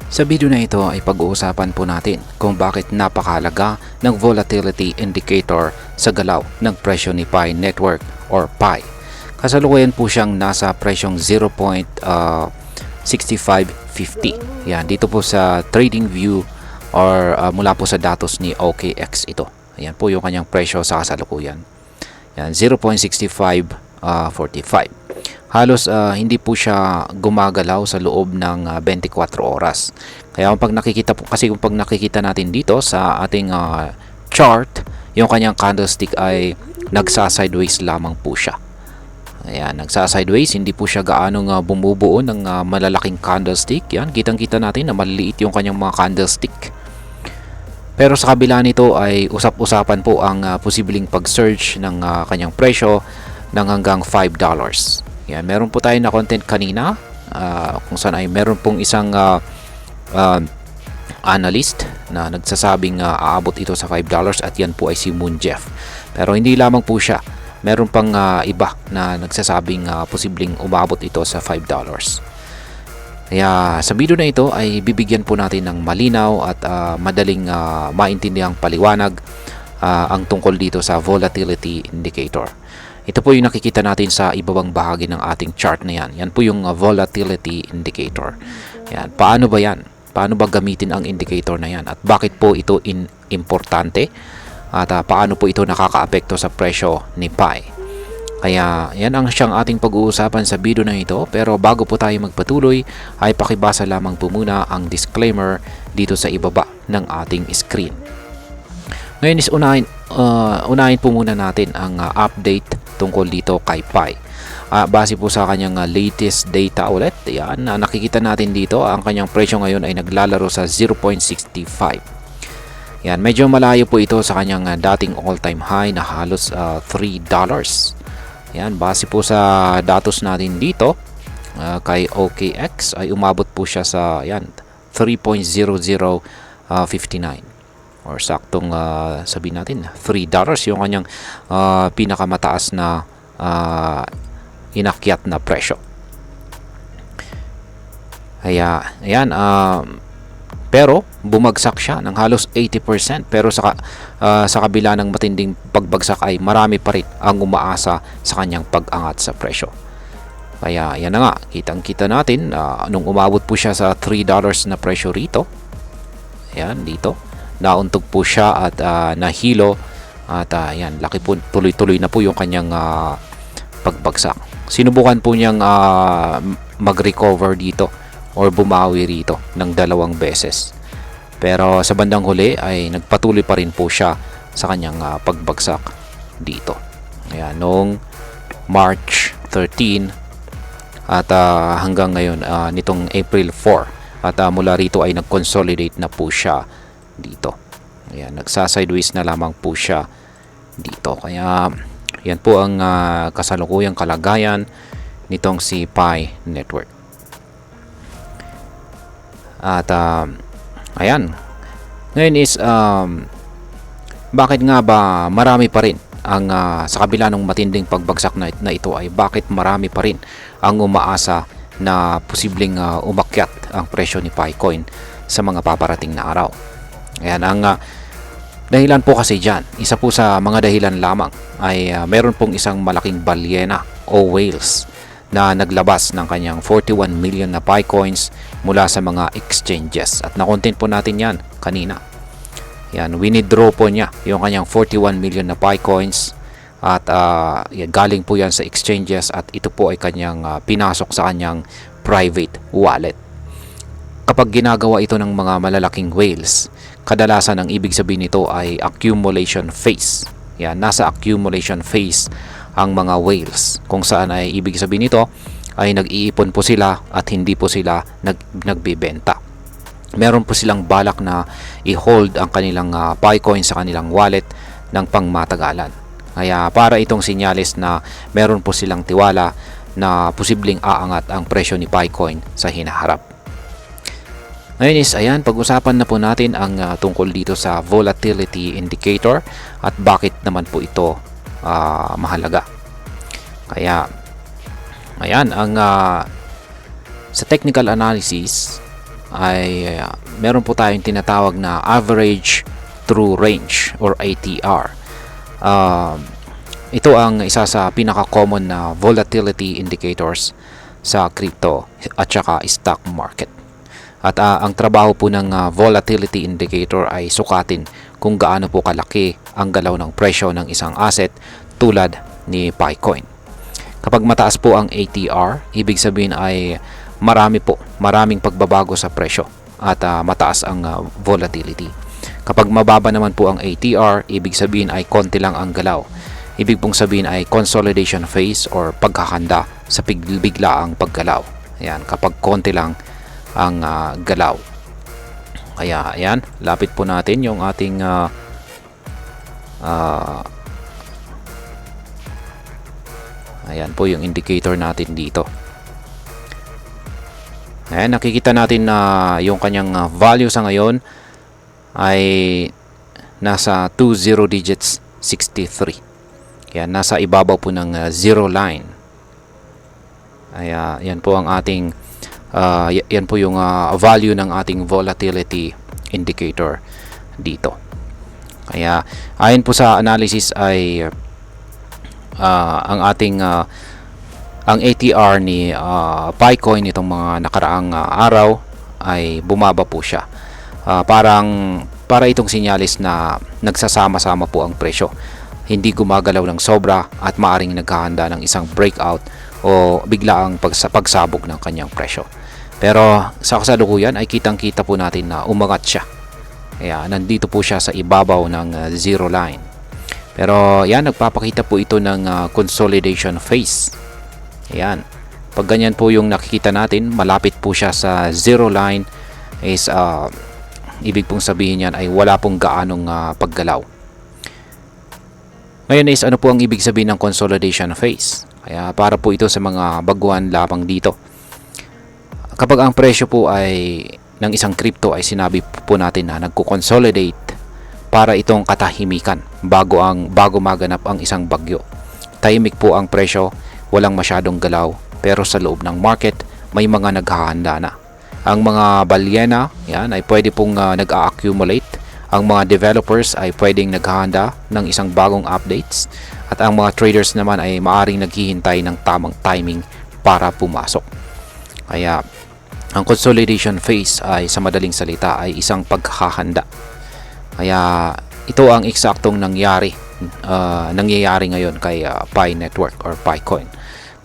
Sa video na ito ay pag-uusapan po natin kung bakit napakahalaga ng volatility indicator sa galaw ng presyo ni Pi Network or Pi. Kasalukuyan po siyang nasa presyong 0.6550. Yan, dito po sa trading view or mula po sa datos ni OKX ito. Ayan po yung kanyang presyo sa kasalukuyan. Yan, 0.6545. Halos hindi po siya gumagalaw sa loob ng 24 oras. Kaya kung pag nakikita natin dito sa ating chart, yung kanyang candlestick ay nagsa-sideways lamang po siya. Ayan, nagsa-sideways, hindi po siya gaanong bumubuo ng malalaking candlestick. Yan, kitang-kita natin na maliliit yung kanyang mga candlestick. Pero sa kabila nito ay usap-usapan po ang posibleng pag-surge ng kanyang presyo ng hanggang $5. Yan, meron po tayo na content kanina kung saan ay meron pong isang analyst na nagsasabing aabot ito sa $5 at yan po ay si Moon Jeff. Pero hindi lamang po siya. Meron pang iba na nagsasabing posibleng umabot ito sa $5. Kaya sa video na ito ay bibigyan po natin ng malinaw at madaling maintindihan paliwanag ang tungkol dito sa volatility indicator. Ito po yung nakikita natin sa ibabang bahagi ng ating chart na yan. Yan po yung volatility indicator. Yan. Paano ba yan? Paano ba gamitin ang indicator na yan? At bakit po ito importante? At paano po ito nakakaapekto sa presyo ni Pi? Kaya yan ang siyang ating pag-uusapan sa video na ito. Pero bago po tayo magpatuloy, ay pakibasa lamang po muna ang disclaimer dito sa ibaba ng ating screen. Ngayon is unahin po muna natin ang update tungkol dito kay Pi. Base po sa kanyang latest data ulit, yan, nakikita natin dito ang kanyang presyo ngayon ay naglalaro sa 0.65. Yan, medyo malayo po ito sa kanyang dating all-time high na halos $3. Yan, base po sa datos natin dito kay OKX ay umabot po siya sa yan 3.0059 or saktong sabihin natin $3 yung kanyang pinakamataas na inakyat na presyo. Kaya ayan, pero bumagsak siya ng halos 80%, pero sa kabila ng matinding pagbagsak ay marami pa rin ang umaasa sa kanyang pag-angat sa presyo. Kaya yan na nga, kitang-kita natin nung umabot po siya sa $3 na presyo rito. Ayan, dito nauntog po siya at nahilo at yan, laki po, tuloy-tuloy na po yung kanyang pagbagsak. Sinubukan po niyang mag-recover dito or bumawi rito ng 2 beses. Pero sa bandang huli ay nagpatuloy pa rin po siya sa kanyang pagbagsak dito. Ayan, noong March 13 at hanggang ngayon nitong April 4 at mula rito ay nag-consolidate na po siya dito. Ayan, nagsa-sideways na lamang po siya dito. Kaya yan po ang kasalukuyang kalagayan nitong si Pi Network. At ayan, ngayon is bakit nga ba marami pa rin ang sa kabila ng matinding pagbagsak na ito ay bakit marami pa rin ang umaasa na posibleng umakyat ang presyo ni Picoin sa mga paparating na araw? Ayan, ang dahilan po kasi dyan, isa po sa mga dahilan lamang ay meron pong isang malaking balyena o whales na naglabas ng kanyang 41 million na Picoins mula sa mga exchanges. At na-content po natin yan kanina. Yan, winidraw po niya yung kanyang 41 million na Picoins at galing po yan sa exchanges at ito po ay kanyang pinasok sa kanyang private wallet. Kapag ginagawa ito ng mga malalaking whales, kadalasan ang ibig sabihin nito ay accumulation phase. Yan, nasa accumulation phase ang mga whales, kung saan ay ibig sabihin nito ay nag-iipon po sila at hindi po sila nagbebenta. Meron po silang balak na i-hold ang kanilang Picoin sa kanilang wallet ng pangmatagalan. Kaya para itong sinyalis na meron po silang tiwala na posibleng aangat ang presyo ni Picoin sa hinaharap. Ngayon is ayan, pag-usapan na po natin ang tungkol dito sa volatility indicator at bakit naman po ito mahalaga. Kaya ayan, ang sa technical analysis ay meron po tayong tinatawag na average true range or ATR. Ito ang isa sa pinaka-common na volatility indicators sa crypto at saka stock market. At ang trabaho po ng volatility indicator ay sukatin kung gaano po kalaki ang galaw ng presyo ng isang asset tulad ni Picoin. Kapag mataas po ang ATR, ibig sabihin ay maraming pagbabago sa presyo at mataas ang volatility. Kapag mababa naman po ang ATR, ibig sabihin ay konti lang ang galaw. Ibig pong sabihin ay consolidation phase or paghahanda sa biglaang paggalaw. Ayan, kapag konti lang ang galaw. Kaya ayan, lapit po natin yung ating ayan po yung indicator natin dito. Ayan, nakikita natin na yung kanyang value sa ngayon ay nasa 20 digits 63. Yan, nasa ibabaw po ng zero line. Ay, yan po ang ating yan po yung value ng ating volatility indicator dito. Kaya ayon po sa analysis ay ang ating ang ATR ni Picoin itong mga nakaraang araw ay bumaba po siya. Para itong sinyalis na nagsasama-sama po ang presyo. Hindi gumagalaw ng sobra at maaring naghahanda ng isang breakout o biglaang pagsabog ng kanyang presyo. Pero sa kasalukuyan ay kitang-kita po natin na umangat siya. Kaya nandito po siya sa ibabaw ng zero line. Pero yan, nagpapakita po ito ng consolidation phase. Ayan. Pag ganyan po yung nakikita natin, malapit po siya sa zero line is ibig pong sabihin yan ay wala pong gaanong paggalaw. Ngayon is ano po ang ibig sabihin ng consolidation phase? Kaya para po ito sa mga baguhan lamang dito. Kapag ang presyo po ay ng isang crypto ay sinabi po natin na nagko-consolidate para itong katahimikan bago maganap ang isang bagyo. Tahimik po ang presyo, walang masyadong galaw, pero sa loob ng market may mga naghahanda na. Ang mga balyena, yan ay pwede pong nag-a-accumulate. Ang mga developers ay pwedeng naghahanda ng isang bagong updates at ang mga traders naman ay maaring naghihintay ng tamang timing para pumasok. Kaya ang consolidation phase ay sa madaling salita ay isang paghahanda. Kaya ito ang eksaktong nangyayari ngayon kay Pi Network or Picoin.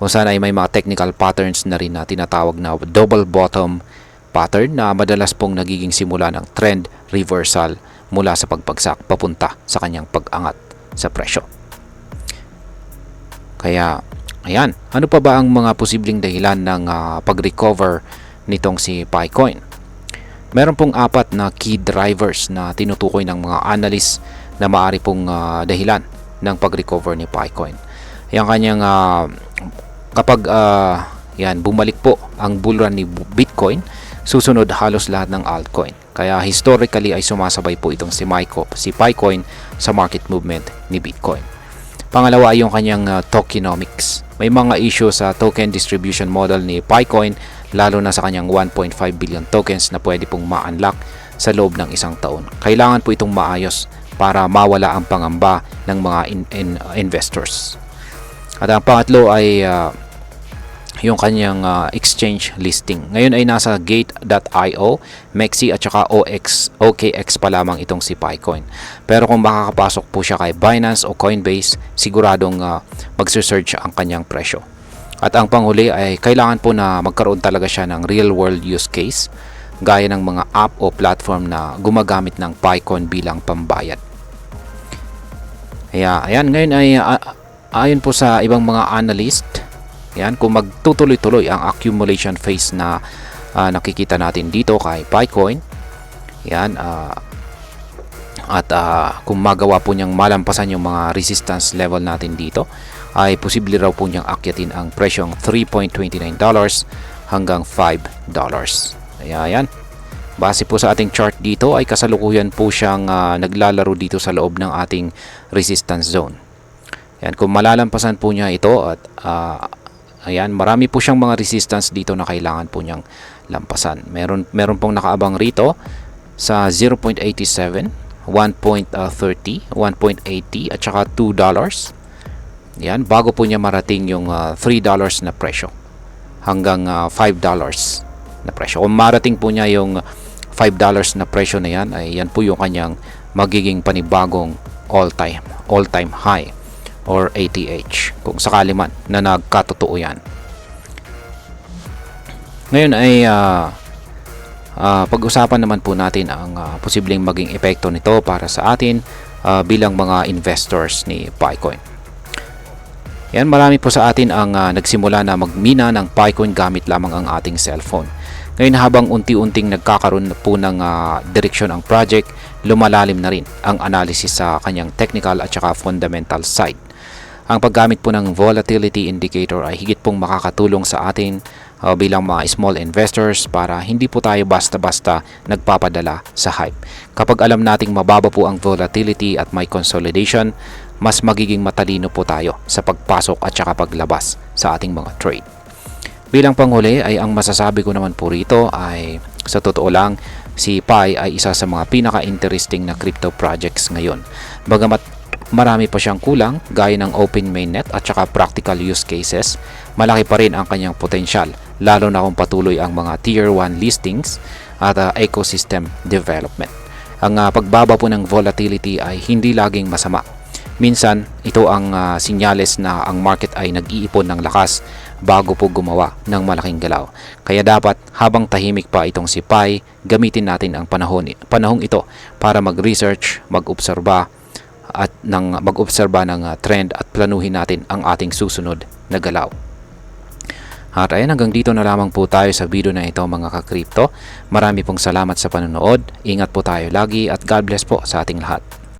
Kung saan ay may mga technical patterns na rin na tinatawag na double bottom pattern na madalas pong nagiging simula ng trend reversal mula sa pagbagsak papunta sa kanyang pag-angat sa presyo. Kaya ayan, ano pa ba ang mga posibleng dahilan ng pag-recover nitong si Picoin? Meron pong 4 na key drivers na tinutukoy ng mga analysts na maaari pong dahilan ng pag-recover ni Picoin. Yung kanyang kapag yan bumalik po ang bull run ni Bitcoin, susunod halos lahat ng altcoin. Kaya historically ay sumasabay po itong si Picoin sa market movement ni Bitcoin. Pangalawa ay yung kanyang tokenomics. May mga issue sa token distribution model ni Picoin, lalo na sa kanyang 1.5 billion tokens na pwede pong ma-unlock sa loob ng isang taon. Kailangan po itong maayos para mawala ang pangamba ng mga investors. At ang pangatlo ay yung kanyang exchange listing. Ngayon ay nasa Gate.io, Mexi at saka OKX pa lamang itong si Picoin. Pero kung makakapasok po siya kay Binance o Coinbase, siguradong magse-surge ang kanyang presyo. At ang panghuli ay kailangan po na magkaroon talaga siya ng real world use case gaya ng mga app o platform na gumagamit ng Picoin bilang pambayad. Kaya ayan, ngayon ay ayon po sa ibang mga analyst, yan, kung magtutuloy-tuloy ang accumulation phase na nakikita natin dito kay Picoin, yan, at kung magawa po niyang malampasan yung mga resistance level natin dito, ay posible raw po niyang akyatin ang presyong $3.29 hanggang $5. Kaya yan, base po sa ating chart dito ay kasalukuyan po siyang naglalaro dito sa loob ng ating resistance zone. Yan, kung malalampasan po niya ito at ayan, marami po siyang mga resistance dito na kailangan po niyang lampasan. Meron pong nakaabang rito sa 0.87, 1.30, 1.80 at saka $2. Yan, bago po niya marating yung $3 na presyo hanggang $5 na presyo. Kung marating po niya yung $5 na presyo na yan, ay yan po yung kanyang magiging panibagong all-time high or ATH kung sakali man na nagkatotoo yan. Ngayon ay pag-usapan naman po natin ang posibleng maging epekto nito para sa atin bilang mga investors ni Picoin. Yan, marami po sa atin ang nagsimula na magmina ng Picoin gamit lamang ang ating cellphone. Ngayon, habang unti-unting nagkakaroon po ng direksyon ang project, lumalalim na rin ang analysis sa kanyang technical at saka fundamental side. Ang paggamit po ng volatility indicator ay higit pong makakatulong sa atin bilang mga small investors para hindi po tayo basta-basta nagpapadala sa hype. Kapag alam nating mababa po ang volatility at may consolidation, mas magiging matalino po tayo sa pagpasok at saka paglabas sa ating mga trade. Bilang panghuli ay ang masasabi ko naman po rito ay sa totoo lang si Pi ay isa sa mga pinaka-interesting na crypto projects ngayon. Bagamat marami pa siyang kulang gaya ng open mainnet at saka practical use cases, malaki pa rin ang kanyang potensyal lalo na kung patuloy ang mga tier 1 listings at ecosystem development. Ang pagbaba po ng volatility ay hindi laging masama. Minsan, ito ang sinyales na ang market ay nag-iipon ng lakas bago po gumawa ng malaking galaw. Kaya dapat habang tahimik pa itong si Pi, gamitin natin ang panahong ito para mag-research, mag-obserba ng trend at planuhin natin ang ating susunod na galaw. At ayan, hanggang dito na lamang po tayo sa video na ito mga ka-crypto. Marami pong salamat sa panonood. Ingat po tayo lagi at God bless po sa ating lahat.